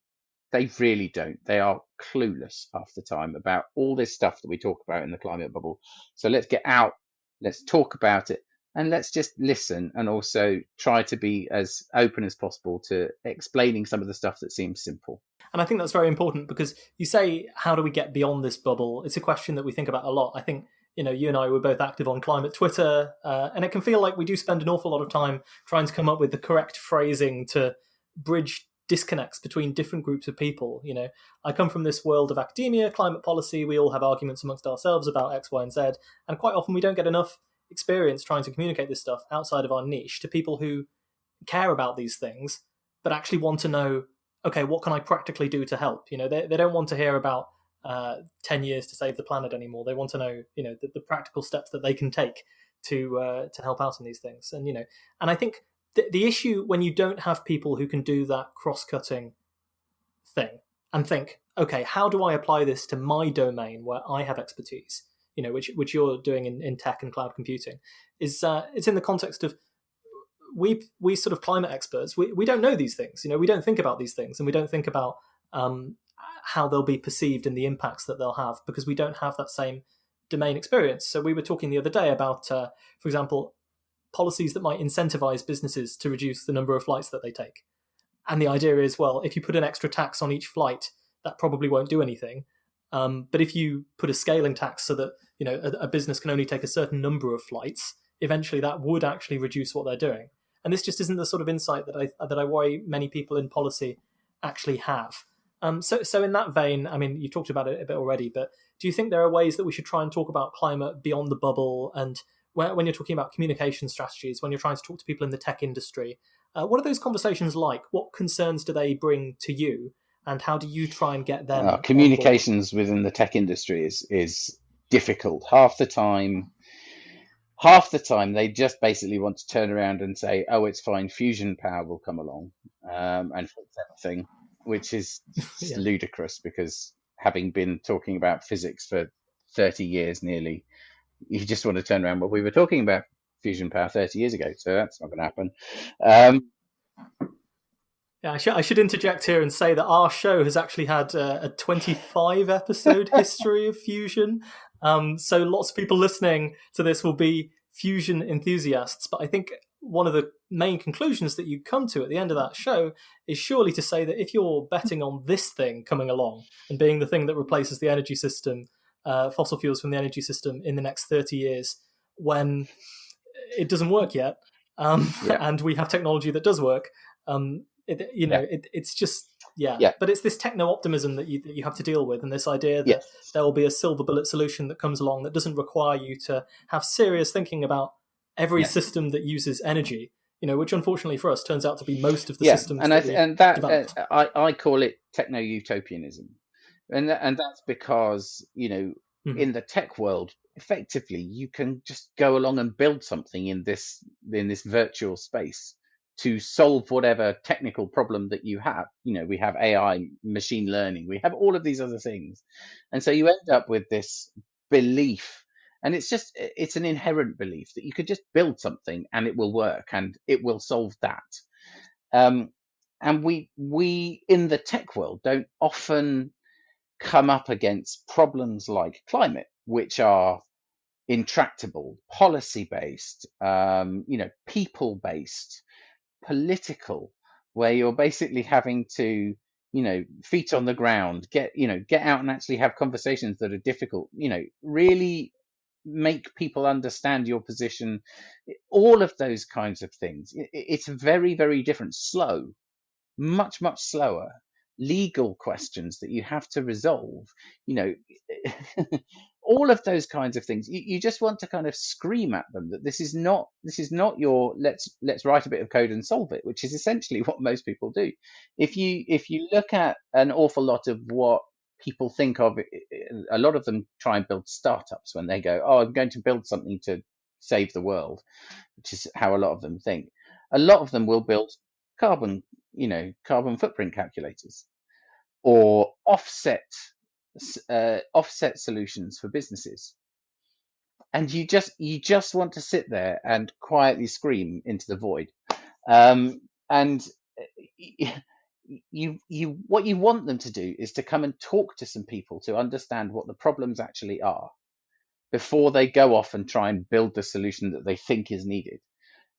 They really don't. They are clueless half the time about all this stuff that we talk about in the climate bubble. So let's get out, let's talk about it, and let's just listen, and also try to be as open as possible to explaining some of the stuff that seems simple. And I think that's very important, because you say, how do we get beyond this bubble? It's a question that we think about a lot. I think, you and I were both active on climate Twitter, and it can feel like we do spend an awful lot of time trying to come up with the correct phrasing to bridge disconnects between different groups of people. I come from this world of academia, climate policy. We all have arguments amongst ourselves about X, Y, and Z, and quite often we don't get enough experience trying to communicate this stuff outside of our niche to people who care about these things, but actually want to know, okay, what can I practically do to help? They don't want to hear about 10 years to save the planet anymore. They want to know, the practical steps that they can take to help out in these things. And I think the issue when you don't have people who can do that cross-cutting thing and think, okay, how do I apply this to my domain where I have expertise, which you're doing in tech and cloud computing, is it's in the context of we sort of climate experts, we don't know these things. We don't think about these things, and we don't think about how they'll be perceived and the impacts that they'll have, because we don't have that same domain experience. So we were talking the other day about, for example, policies that might incentivize businesses to reduce the number of flights that they take. And the idea is, well, if you put an extra tax on each flight, that probably won't do anything. But if you put a scaling tax so that a business can only take a certain number of flights, eventually that would actually reduce what they're doing. And this just isn't the sort of insight that I worry many people in policy actually have. So in that vein, I mean, you talked about it a bit already, but do you think there are ways that we should try and talk about climate beyond the bubble? And when you're talking about communication strategies, when you're trying to talk to people in the tech industry, what are those conversations like? What concerns do they bring to you? And how do you try and get them? Communications within the tech industry is difficult. Half the time they just basically want to turn around and say, oh, it's fine, fusion power will come along and fix everything, which is ludicrous, because having been talking about physics for 30 years nearly, you just want to turn around, well, we were talking about fusion power 30 years ago, so that's not going to happen. Yeah, I should interject here and say that our show has actually had a 25 episode history of fusion. So lots of people listening to this will be fusion enthusiasts. But I think one of the main conclusions that you come to at the end of that show is surely to say that if you're betting on this thing coming along and being the thing that replaces the energy system, fossil fuels from the energy system in the next 30 years, when it doesn't work yet, and we have technology that does work, it's just but it's this techno-optimism that you have to deal with, and this idea that there will be a silver bullet solution that comes along that doesn't require you to have serious thinking about every system that uses energy, which unfortunately for us turns out to be most of the systems. I call it techno-utopianism, and that's because in the tech world, effectively you can just go along and build something in this virtual space to solve whatever technical problem that you have. We have AI, machine learning, we have all of these other things. And so you end up with this belief, and it's an inherent belief that you could just build something and it will work and it will solve that. And we in the tech world don't often come up against problems like climate, which are intractable, policy-based, people-based, political, where you're basically having to, feet on the ground, get out and actually have conversations that are difficult, really make people understand your position, all of those kinds of things. It's very, very different, slow, much, much slower. Legal questions that you have to resolve, you know, all of those kinds of things. You just want to kind of scream at them that this is not your let's write a bit of code and solve it, which is essentially what most people do. If you look at an awful lot of what people think of, a lot of them try and build startups when they go, oh, I'm going to build something to save the world, which is how a lot of them think. A lot of them will build carbon footprint calculators or offset solutions for businesses, and you just want to sit there and quietly scream into the void. And what you want them to do is to come and talk to some people to understand what the problems actually are before they go off and try and build the solution that they think is needed.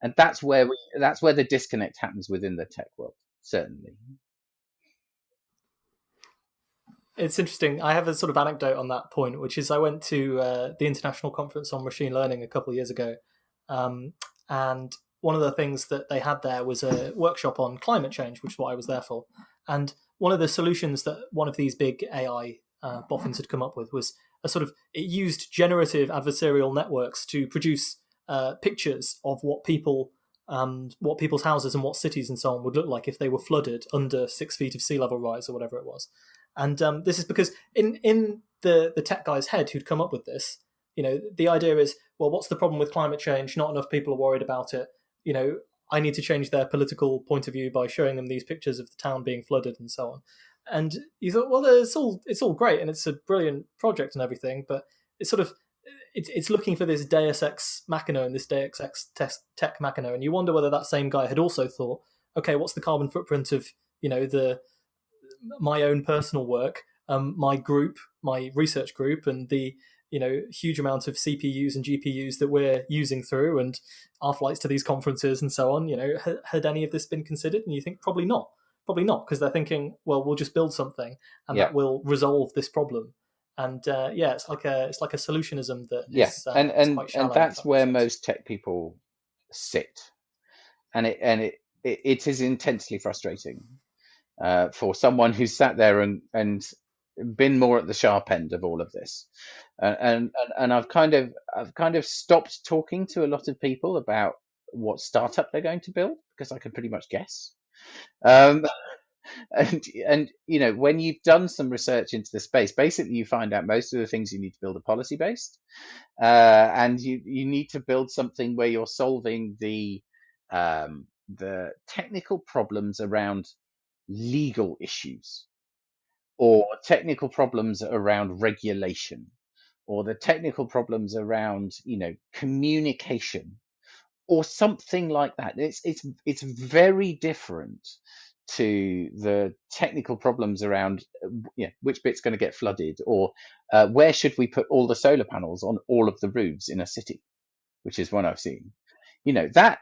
And that's where the disconnect happens within the tech world, certainly. It's interesting. I have a sort of anecdote on that point, which is I went to the International Conference on Machine Learning a couple of years ago, and one of the things that they had there was a workshop on climate change, which is what I was there for. And one of the solutions that one of these big AI boffins had come up with was it used generative adversarial networks to produce pictures of what people's houses and what cities and so on would look like if they were flooded under 6 feet of sea level rise or whatever it was. And this is because in the tech guy's head who'd come up with this, the idea is, well, what's the problem with climate change? Not enough people are worried about it. I need to change their political point of view by showing them these pictures of the town being flooded and so on. And you thought, well, it's all great and it's a brilliant project and everything, but it's looking for this Deus Ex Machina and this Deus Ex Tech Machina, and you wonder whether that same guy had also thought, okay, what's the carbon footprint of my own personal work, my research group, and the huge amount of CPUs and GPUs that we're using through, and our flights to these conferences and so on. Had any of this been considered? And you think probably not, because they're thinking, well, we'll just build something and that will resolve this problem. And it's like a solutionism that is quite shallow, and that's where most tech people sit, and it is intensely frustrating for someone who's sat there and been more at the sharp end of all of this, and I've kind of stopped talking to a lot of people about what startup they're going to build, because I can pretty much guess. And when you've done some research into the space, basically you find out most of the things you need to build are policy based, and you need to build something where you're solving the technical problems around legal issues, or technical problems around regulation, or the technical problems around communication, or something like that. It's very different to the technical problems around which bit's going to get flooded, or where should we put all the solar panels on all of the roofs in a city, which is one I've seen. That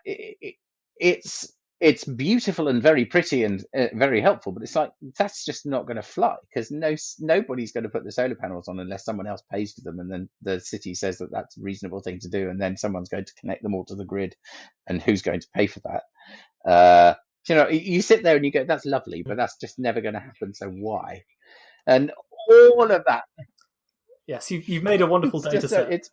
it's beautiful and very pretty and very helpful, but it's like, that's just not going to fly, because nobody's going to put the solar panels on unless someone else pays for them, and then the city says that that's a reasonable thing to do, and then someone's going to connect them all to the grid, and who's going to pay for that? You sit there and you go, that's lovely, but that's just never going to happen, so why? And all of that. Yes, you've made a wonderful data set.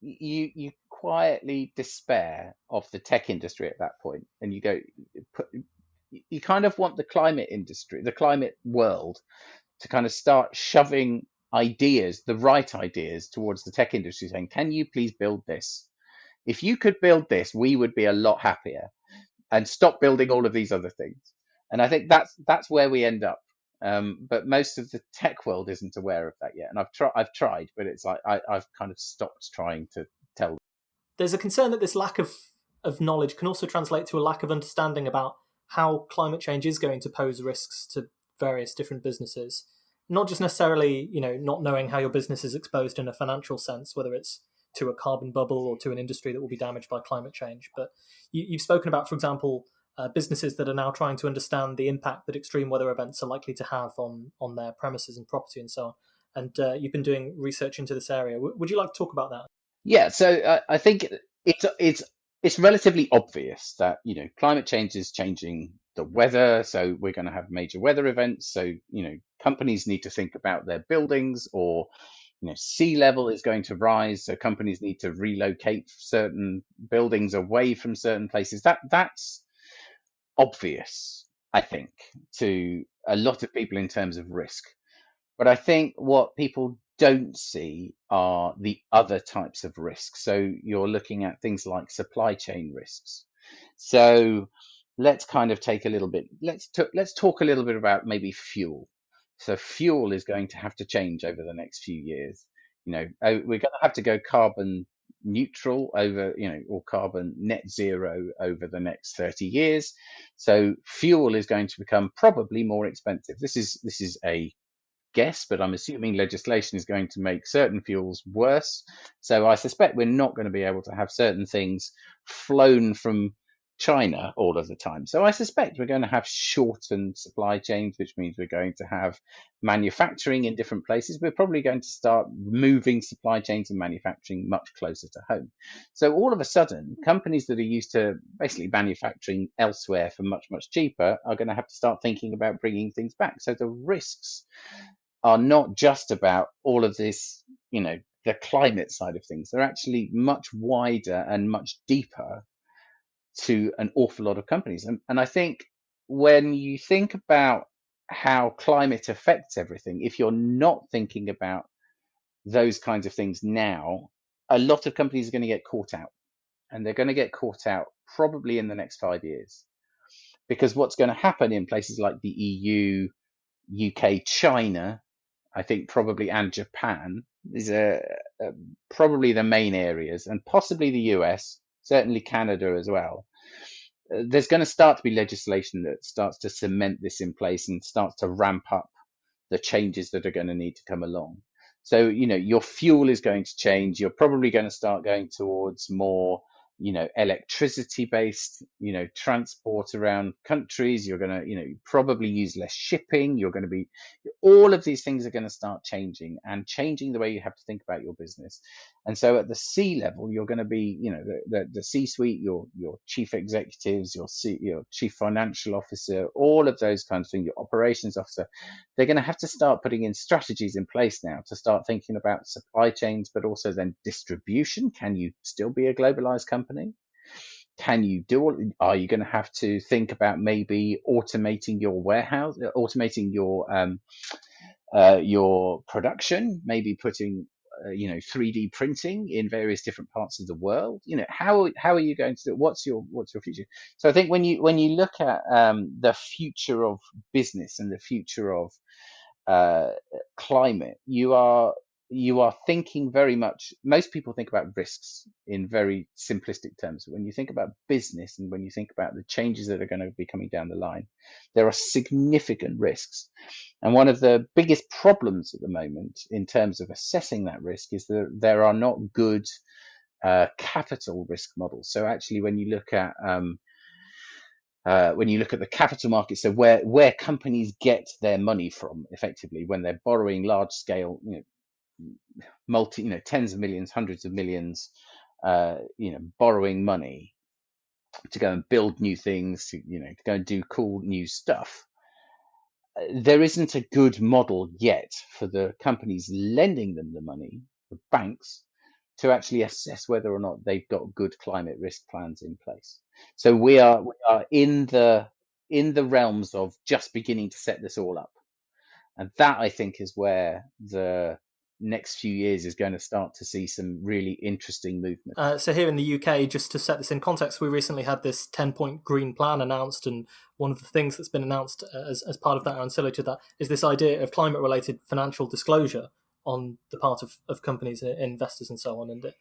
You quietly despair of the tech industry at that point, and you kind of want the climate industry, the climate world, to kind of start shoving the right ideas towards the tech industry, saying, can you please build this? If you could build this, we would be a lot happier, and stop building all of these other things. And I think that's where we end up. But most of the tech world isn't aware of that yet. And I've tried, but it's like I've kind of stopped trying to tell them. There's a concern that this lack of knowledge can also translate to a lack of understanding about how climate change is going to pose risks to various different businesses. Not just necessarily, not knowing how your business is exposed in a financial sense, whether it's to a carbon bubble or to an industry that will be damaged by climate change. But you've spoken about, for example, businesses that are now trying to understand the impact that extreme weather events are likely to have on their premises and property and so and you've been doing research into this area. Would you like to talk about that? Yeah, so I think it's relatively obvious that climate change is changing the weather, so we're going to have major weather events. So companies need to think about their buildings, or sea level is going to rise, so companies need to relocate certain buildings away from certain places. That's obvious, I think, to a lot of people in terms of risk. But I think what people don't see are the other types of risks. So you're looking at things like supply chain risks. So let's kind of take a little bit, let's talk a little bit about maybe fuel. So fuel is going to have to change over the next few years. We're going to have to go carbon neutral over, or carbon net zero over the next 30 years. So fuel is going to become probably more expensive. This is a guess, but I'm assuming legislation is going to make certain fuels worse. So I suspect we're not going to be able to have certain things flown from China all of the time. So I suspect we're going to have shortened supply chains, which means we're going to have manufacturing in different places. We're probably going to start moving supply chains and manufacturing much closer to home. So all of a sudden, companies that are used to basically manufacturing elsewhere for much, much cheaper are going to have to start thinking about bringing things back. So the risks are not just about all of this, the climate side of things. They're actually much wider and much deeper to an awful lot of companies. And I think when you think about how climate affects everything, if you're not thinking about those kinds of things now, a lot of companies are going to get caught out. And they're going to get caught out probably in the next 5 years. Because what's going to happen in places like the EU, UK, China, I think probably, and Japan is probably the main areas, and possibly the US, certainly Canada as well. There's going to start to be legislation that starts to cement this in place and starts to ramp up the changes that are going to need to come along. So, your fuel is going to change. You're probably going to start going towards more electricity based, transport around countries. You're going to, probably use less shipping. All of these things are going to start changing the way you have to think about your business. And so at the C level, you're going to be, the C-suite, your chief executives, your chief financial officer, all of those kinds of things, your operations officer, they're going to have to start putting in strategies in place now to start thinking about supply chains, but also then distribution. Can you still be a globalized company? Are you going to have to think about maybe automating your warehouse, automating your production, maybe putting 3D printing in various different parts of the world? How are you going to do it? What's your future? So I think when you look at the future of business and the future of climate, you are thinking very much, most people think about risks in very simplistic terms. When you think about business and when you think about the changes that are going to be coming down the line, there are significant risks. And one of the biggest problems at the moment in terms of assessing that risk is that there are not good capital risk models. So actually, when you look at the capital market, so where companies get their money from, effectively, when they're borrowing large scale, tens of millions, hundreds of millions, borrowing money to go and build new things, to go and do cool new stuff. There isn't a good model yet for the companies lending them the money, the banks, to actually assess whether or not they've got good climate risk plans in place. So we are in the realms of just beginning to set this all up. And that, I think, is where the next few years is going to start to see some really interesting movement. So here in the UK, just to set this in context, we recently had this 10-point green plan announced, and one of the things that's been announced as part of that, ancillary to that, is this idea of climate-related financial disclosure on the part of companies, investors and so on. And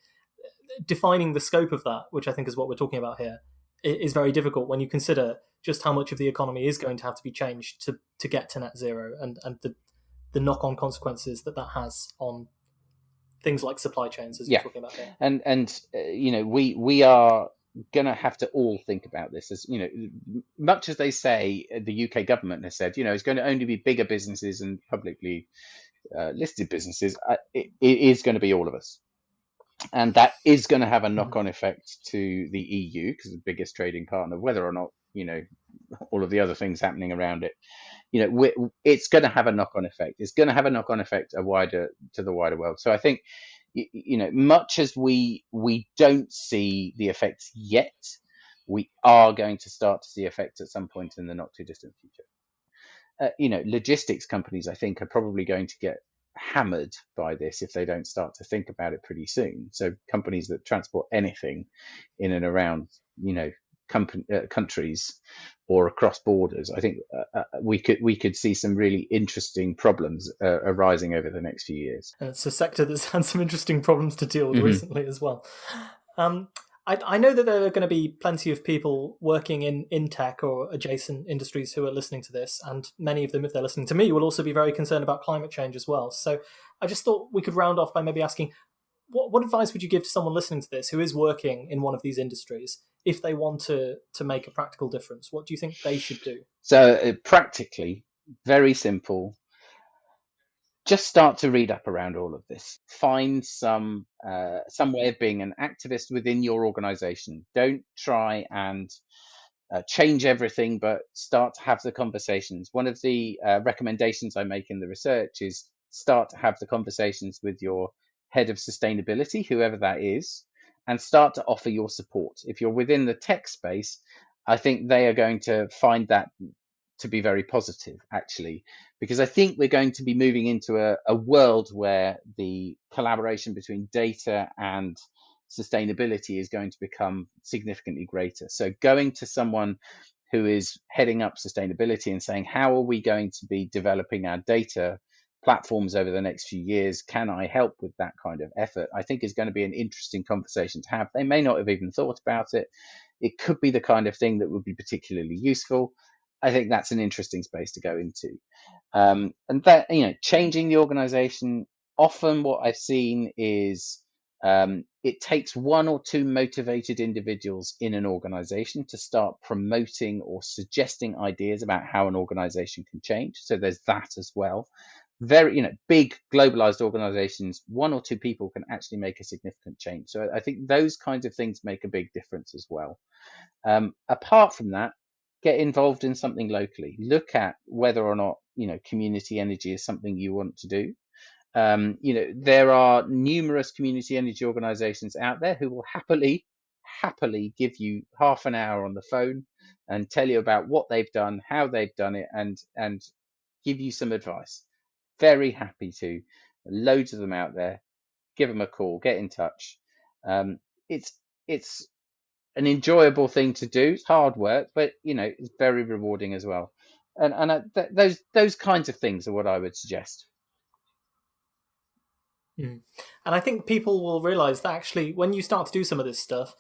defining the scope of that, which I think is what we're talking about here, is very difficult when you consider just how much of the economy is going to have to be changed to get to net zero, and the knock-on consequences that has on things like supply chains, as you're talking about here. And we are going to have to all think about this. As much as they say, the UK government has said, it's going to only be bigger businesses and publicly listed businesses, it is going to be all of us. And that is going to have a knock-on effect to the EU, because the biggest trading partner, whether or not, all of the other things happening around it, it's going to have a knock-on effect. It's going to have a knock-on effect to the wider world. So I think, much as we don't see the effects yet, we are going to start to see effects at some point in the not too distant future. Logistics companies, I think, are probably going to get hammered by this if they don't start to think about it pretty soon. So companies that transport anything in and around, countries or across borders, I think we could see some really interesting problems arising over the next few years. And it's a sector that's had some interesting problems to deal with recently as well. I know that there are going to be plenty of people working in tech or adjacent industries who are listening to this, and many of them, if they're listening to me, will also be very concerned about climate change as well. So I just thought we could round off by maybe asking, what advice would you give to someone listening to this who is working in one of these industries if they want to make a practical difference? What do you think they should do? So practically, very simple. Just start to read up around all of this. Find some way of being an activist within your organization. Don't try and change everything, but start to have the conversations. One of the recommendations I make in the research is start to have the conversations with your head of sustainability, whoever that is, and start to offer your support. If you're within the tech space, I think they are going to find that to be very positive, actually, because I think we're going to be moving into a world where the collaboration between data and sustainability is going to become significantly greater. So going to someone who is heading up sustainability and saying, how are we going to be developing our data platforms over the next few years? Can I help with that kind of effort? I think is going to be an interesting conversation to have. They may not have even thought about it. It could be the kind of thing that would be particularly useful. I think that's an interesting space to go into. And that, changing the organization, often what I've seen is it takes one or two motivated individuals in an organization to start promoting or suggesting ideas about how an organization can change. So there's that as well. Very, big globalized organizations, one or two people can actually make a significant change. So I think those kinds of things make a big difference as well. Apart from that, get involved in something locally. Look at whether or not, community energy is something you want to do. There are numerous community energy organizations out there who will happily give you half an hour on the phone and tell you about what they've done, how they've done it, and give you some advice. Very happy to. Loads of them out there. Give them a call, get in touch. It's an enjoyable thing to do. It's hard work, but it's very rewarding as well. And those kinds of things are what I would suggest. And I think people will realise that actually, when you start to do some of this stuff,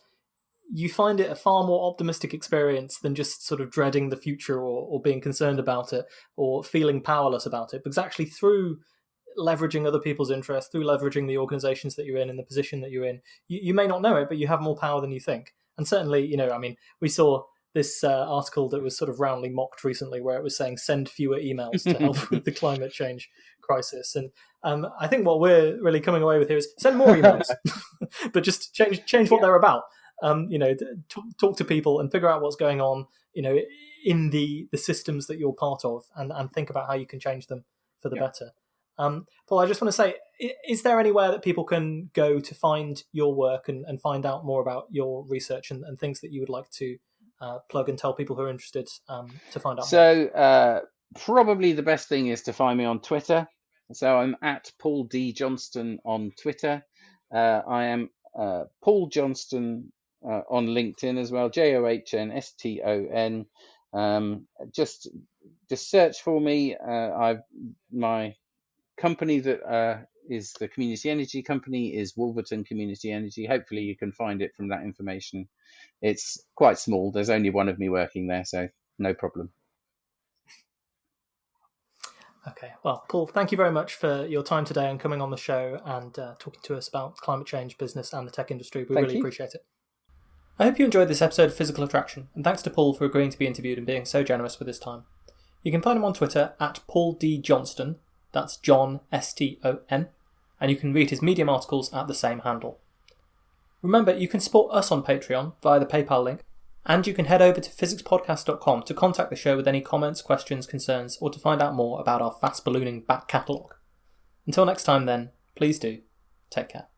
you find it a far more optimistic experience than just sort of dreading the future or being concerned about it or feeling powerless about it. Because actually, through leveraging other people's interests, through leveraging the organisations that you're in and the position that you're in, you may not know it, but you have more power than you think. And certainly, we saw this article that was sort of roundly mocked recently where it was saying send fewer emails to help with the climate change crisis. And I think what we're really coming away with here is send more emails, but just change what they're about. Talk to people and figure out what's going on, in the systems that you're part of, and think about how you can change them for the better. Paul, I just want to say, is there anywhere that people can go to find your work and find out more about your research and things that you would like to plug and tell people who are interested to find out more? So probably the best thing is to find me on Twitter. So I'm at Paul D. Johnston on Twitter. I am Paul Johnston on LinkedIn as well, JOHNSTON. Just search for me. My company that is the community energy company is Wolverton Community Energy. Hopefully you can find it from that information. It's quite small. There's only one of me working there, so no problem. Okay, well, Paul, thank you very much for your time today and coming on the show and talking to us about climate change, business and the tech industry. We really appreciate it. I hope you enjoyed this episode of Physical Attraction, and thanks to Paul for agreeing to be interviewed and being so generous with his time. You can find him on Twitter at Paul D. Johnston, That's John, Ston, and you can read his Medium articles at the same handle. Remember, you can support us on Patreon via the PayPal link, and you can head over to physicspodcast.com to contact the show with any comments, questions, concerns, or to find out more about our fast ballooning back catalogue. Until next time then, please do, take care.